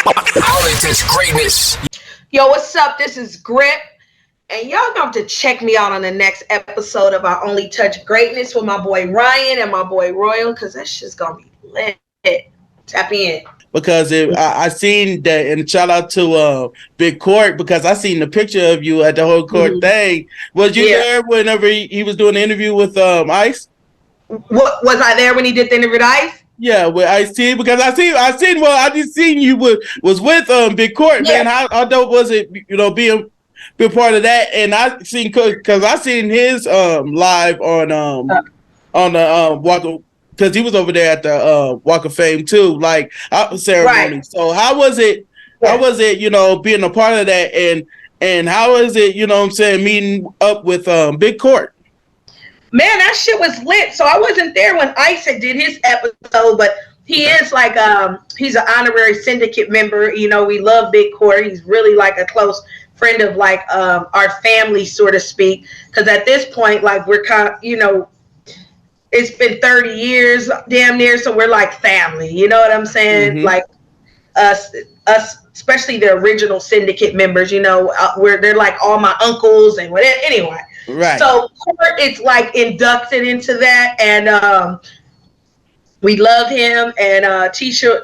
Only touch greatness. Yo, what's up? This is Grip. And y'all gonna have to check me out on the next episode of our Only Touch Greatness with my boy Ryan and my boy Royal, because that shit's gonna be lit. Tap in. Because I seen that, and shout out to Big Court, because I seen the picture of you at the whole court thing. Was you there whenever he was doing the interview with Ice? What was I there when he did the interview with Ice? Yeah, with Ice-T, because I just seen you was with Big Court, man. How dope was it, being part of that? And I seen, because I seen his live on the Walk, because he was over there at the Walk of Fame too, like ceremony. Right. So how was it? How was it, being a part of that, and how is it, meeting up with Big Court? Man, that shit was lit. So I wasn't there when Ice did his episode, but he is like he's an honorary syndicate member. We love Big Court. He's really like a close friend of like our family, so to speak. Because at this point, like we're kind of, it's been 30 years, damn near, so we're like family. You know what I'm saying? Mm-hmm. Like us, especially the original syndicate members. They're like all my uncles and whatever. Anyway. Right. So it's like inducted into that, and we love him. And Tisha,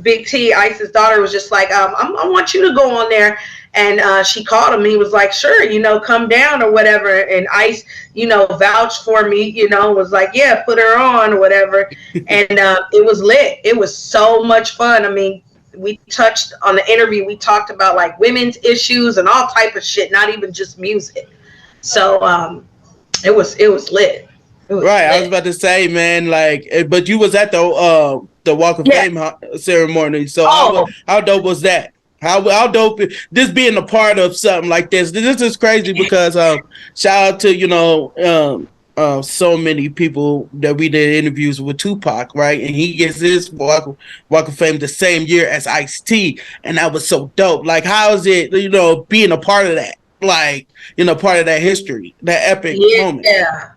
Big T, Ice's daughter, was just like, I want you to go on there. And she called him. He was like, sure, come down or whatever. And Ice, vouched for me, was like, yeah, put her on or whatever. And it was lit. It was so much fun. I mean, we touched on the interview. We talked about like women's issues and all type of shit, not even just music. So it was lit. It was right. lit. I was about to say, man, like, but you was at the Walk of Fame ceremony. So how dope was that? How dope this being a part of something like this? This is crazy because shout out to so many people that we did interviews with Tupac, right? And he gets his Walk of Fame the same year as Ice-T, and that was so dope. Like, how is it, being a part of that? Like, part of that history, that epic moment. Yeah.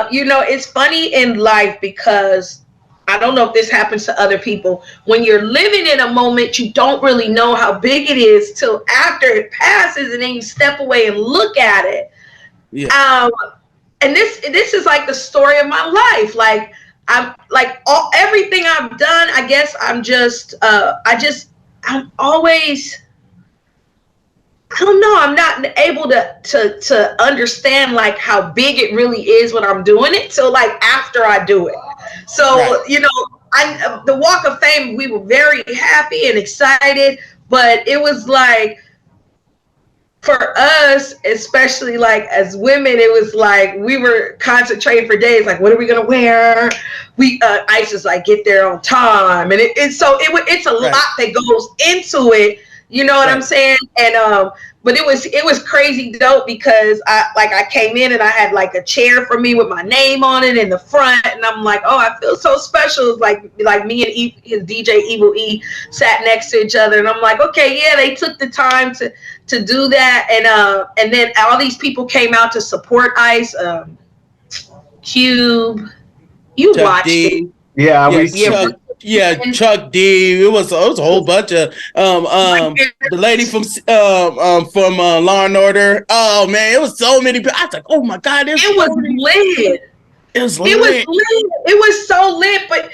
It's funny in life because I don't know if this happens to other people. When you're living in a moment, you don't really know how big it is till after it passes, and then you step away and look at it. Yeah. And this is like the story of my life. Like I'm like everything I've done. I guess I'm just I'm always, I don't know. I'm not able to understand like how big it really is when I'm doing it till like after I do it. So the Walk of Fame, we were very happy and excited, but it was like, for us, especially like as women, it was like we were concentrating for days. Like, what are we gonna wear? Ice is like, get there on time, and it's a lot that goes into it. You know what I'm saying? And but it was crazy dope because I came in and I had like a chair for me with my name on it in the front, and I'm like, oh, I feel so special. It's like me and his DJ Evil E sat next to each other, and I'm like, okay, yeah, they took the time to do that, and then all these people came out to support Ice. Cube, you Chuck watched D. it. Chuck D. It was a whole bunch of the lady from Law and Order. Oh man, it was so many people. I was like, oh my god, it was lit. It was lit. It was so lit, but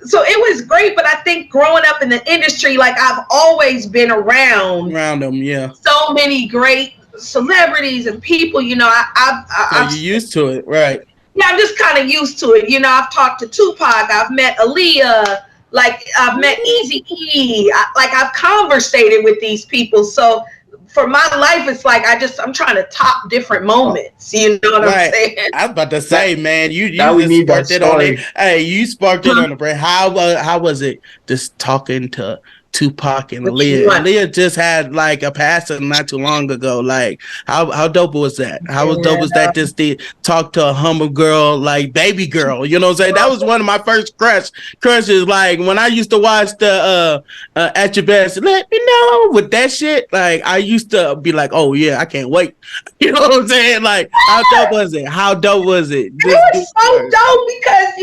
so it was great. But I think growing up in the industry, like I've always been around them, yeah. So many great celebrities and people. I'm used to it, right? Yeah, I'm just kind of used to it. I've talked to Tupac. I've met Aaliyah. Like I've met Eazy-E. I've conversated with these people. So for my life, it's like I'm trying to top different moments. You know what I'm saying? I was about to say, man, you just sparked it on it. Hey, you sparked it on the brain. How was it just talking to Tupac and Aaliyah? Aaliyah just had like a passing not too long ago. Like how dope was that? How dope was that just to talk to a humble girl, like baby girl? You know what I'm saying? That was one of my first crushes. Like when I used to watch the At Your Best, Let Me Know with that shit. Like I used to be like, oh yeah, I can't wait. You know what I'm saying? Like how dope was it? How dope was it? It was so dope because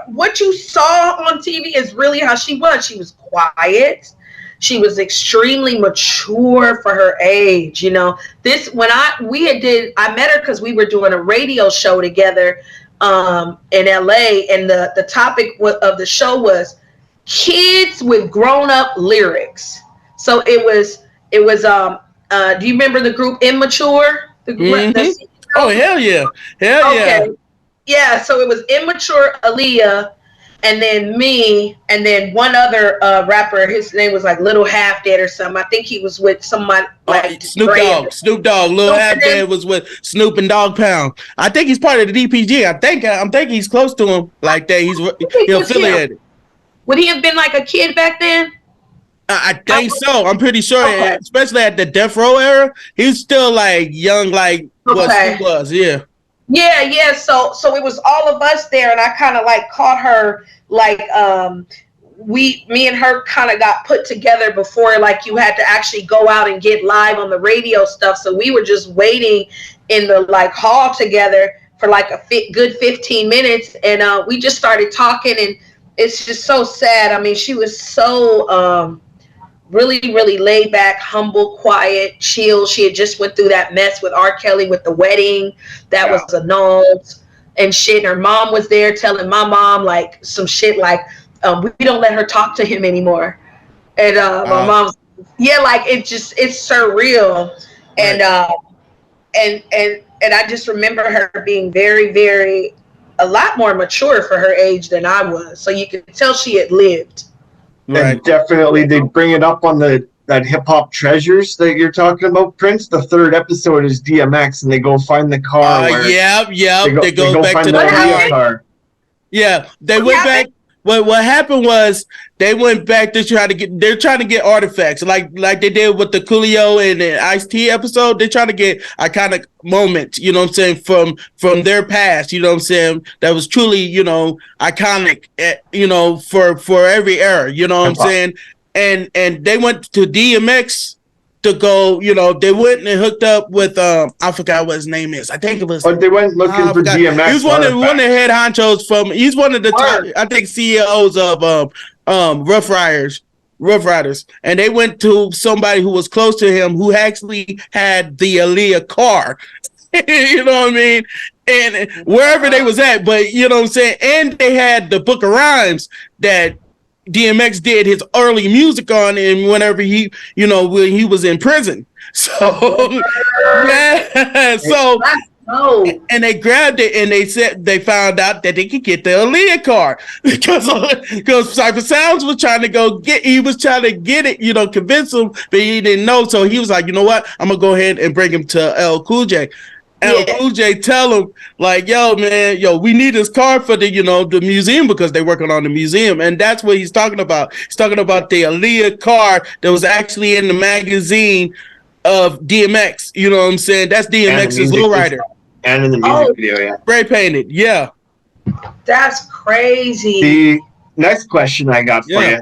what you saw on TV is really how she was. She was quiet. She was extremely mature for her age. You know, I met her because we were doing a radio show together in LA, and the topic of the show was kids with grown-up lyrics. So it was do you remember the group Immature? Oh, hell yeah. Yeah, so it was Immature, Aaliyah, and then me, and then one other rapper. His name was like Little Half Dead or something. I think he was with someone like Snoop Dogg. Little Half Dead was with Snoop and Dogg Pound. I think he's part of the DPG. I'm thinking he's close to him like that. He's affiliated. Would he have been like a kid back then? I think so. I'm pretty sure, especially at the Death Row era, he's still like young, like what Snoop was. Yeah. Yeah. So it was all of us there, and I kind of like caught her like me and her kind of got put together before like you had to actually go out and get live on the radio stuff. So we were just waiting in the like hall together for like a good 15 minutes, and we just started talking, and it's just so sad. I mean, she was so really, really laid back, humble, quiet, chill. She had just went through that mess with R. Kelly with the wedding. That was annulled and shit. Her mom was there telling my mom like some shit like, we don't let her talk to him anymore. And my mom's, like it's surreal. And and I just remember her being very, very, a lot more mature for her age than I was. So you could tell she had lived. Right. And definitely they bring it up on that Hip Hop Treasures that you're talking about, Prince. The third episode is DMX, and they go find the car. They go back to the car. Yeah, they went back. What happened was they went back to they're trying to get artifacts like they did with the Coolio and the Ice-T episode. They're trying to get iconic moments, you know what I'm saying, from their past, you know what I'm saying, that was truly, you know, iconic, you know, for every era, you know what I'm saying. And they went to DMX to go, you know, they went and hooked up with I forgot what his name is. I think it was. But they went looking for DMX. He was one of the head honchos from. He's one of the top, I think, CEOs of Rough Riders, and they went to somebody who was close to him who actually had the Aaliyah car. You know what I mean? And wherever they was at, but you know what I'm saying. And they had the Book of Rhymes that DMX did his early music on, and whenever he, you know, when he was in prison. So, and they grabbed it, and they said they found out that they could get the Aaliyah car because Cypher Sounds was trying to get it, you know, convince him, but he didn't know. So he was like, you know what, I'm gonna go ahead and bring him to LL Cool J. Cool J tell him like, yo, man, we need this car for the, you know, the museum because they're working on the museum. And that's what he's talking about. He's talking about the Aaliyah car that was actually in the magazine of DMX. You know what I'm saying? That's DMX's lowrider. And in the music video, spray painted, That's crazy. The next question I got for you.